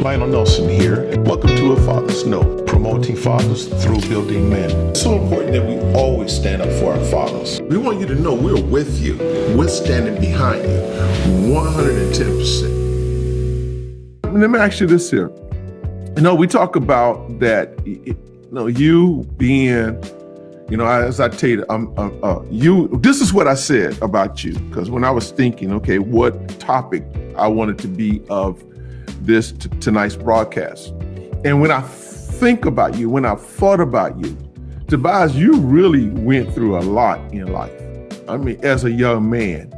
Lionel Nelson here. Welcome to A Father's Note, promoting fathers through building men. It's so important that we always stand up for our fathers. We want you to know we're with you. We're standing behind you 110%. Let me ask you this here. We talk about that, you being, as I tell you, this is what I said about you. Because when I was thinking, okay, what topic I wanted to be of this tonight's broadcast. And when I think about you, when I thought about you, Tobias, you really went through a lot in life. I mean, as a young man.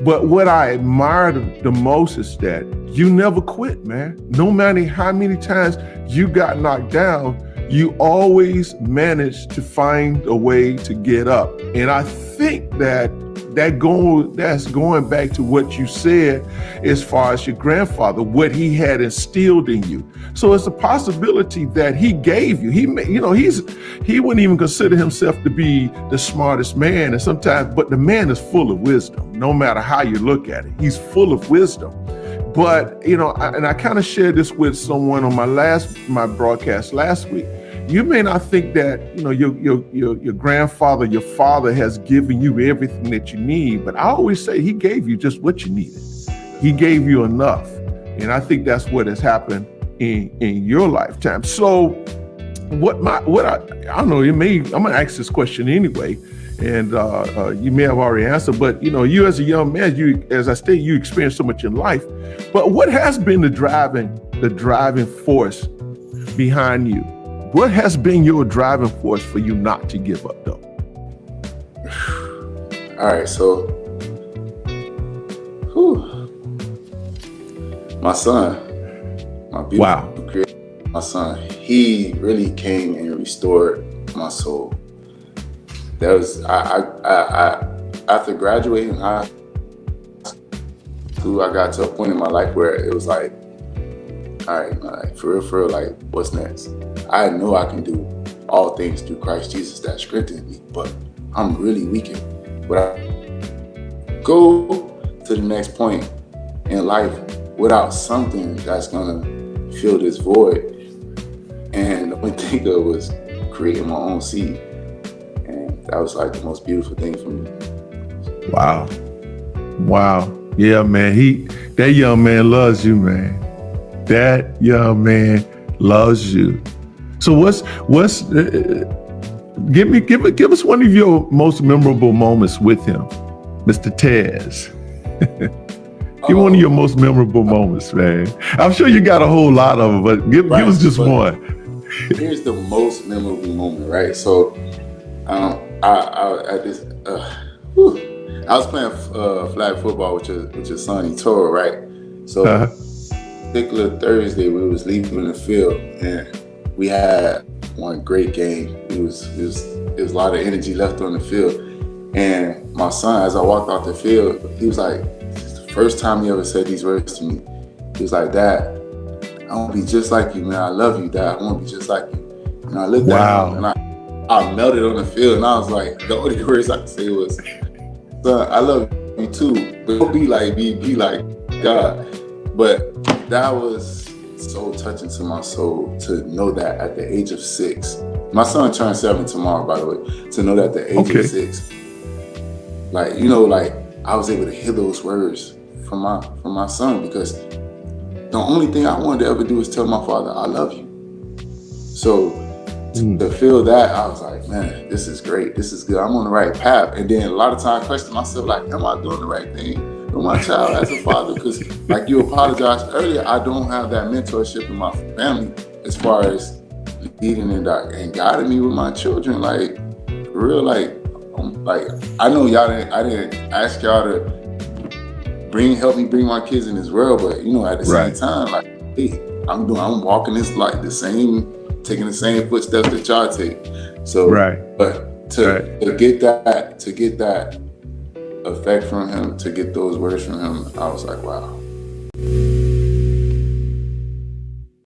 But what I admired the most is that you never quit, man. No matter how many times you got knocked down, you always managed to find a way to get up. And I think that's going back to what you said as far as your grandfather, what he had instilled in you. So it's a possibility that he gave you. He wouldn't even consider himself to be the smartest man, and sometimes, but the man is full of wisdom. No matter how you look at it, he's full of wisdom. But I kind of shared this with someone on my broadcast last week. You may not think that, your grandfather, your father has given you everything that you need, but I always say he gave you just what you needed. He gave you enough. And I think that's what has happened in your lifetime. So I'm going to ask this question anyway, and you may have already answered, but you as a young man, as I stated, you experienced so much in life, but what has been the driving force behind you? What has been your driving force for you not to give up, though? All right, so, my son, my beautiful creator, my son, he really came and restored my soul. That was I after graduating high school, I got to a point in my life where it was like, all right, for real, like, what's next? I know I can do all things through Christ Jesus that strengthens me, but I'm really weak. But I go to the next point in life without something that's gonna fill this void. And the only thing I was creating my own seed. And that was like the most beautiful thing for me. Wow. Yeah, man. That young man loves you, man. That young man loves you. So give us one of your most memorable moments with him, Mr. Tez. Give one of your most memorable moments, man. I'm sure you got a whole lot of them, but give us just one. Here's the most memorable moment, right? So, I was playing flag football with your son, Etoro, right? So, particular Thursday, we was leaving the field, and we had one great game. It was a lot of energy left on the field. And my son, as I walked off the field, he was like, it's the first time he ever said these words to me. He was like, "Dad, I want to be just like you, man. I love you, Dad. I want to be just like you." And I looked at him, and I melted on the field, and I was like, the only words I could say was, "Son, I love you too, but don't be like me, be like God." But that was so touching to my soul to know that at the age of 6, my son turned 7 tomorrow, by the way, to know that at the age of 6, like I was able to hear those words from my son, because the only thing I wanted to ever do is tell my father, I love you. So to feel that, I was like, man, this is great. This is good. I'm on the right path. And then a lot of times I question myself, like, am I doing the right thing with my child as a father? Because like you apologized earlier, I don't have that mentorship in my family as far as leading and guiding me with my children. Like, for real, like I know I didn't ask y'all to help me bring my kids in this world, but at the same time, like, hey, I'm walking this like taking the same footsteps that y'all take. So, but to get that effect from him, to get those words from him, I was like, wow.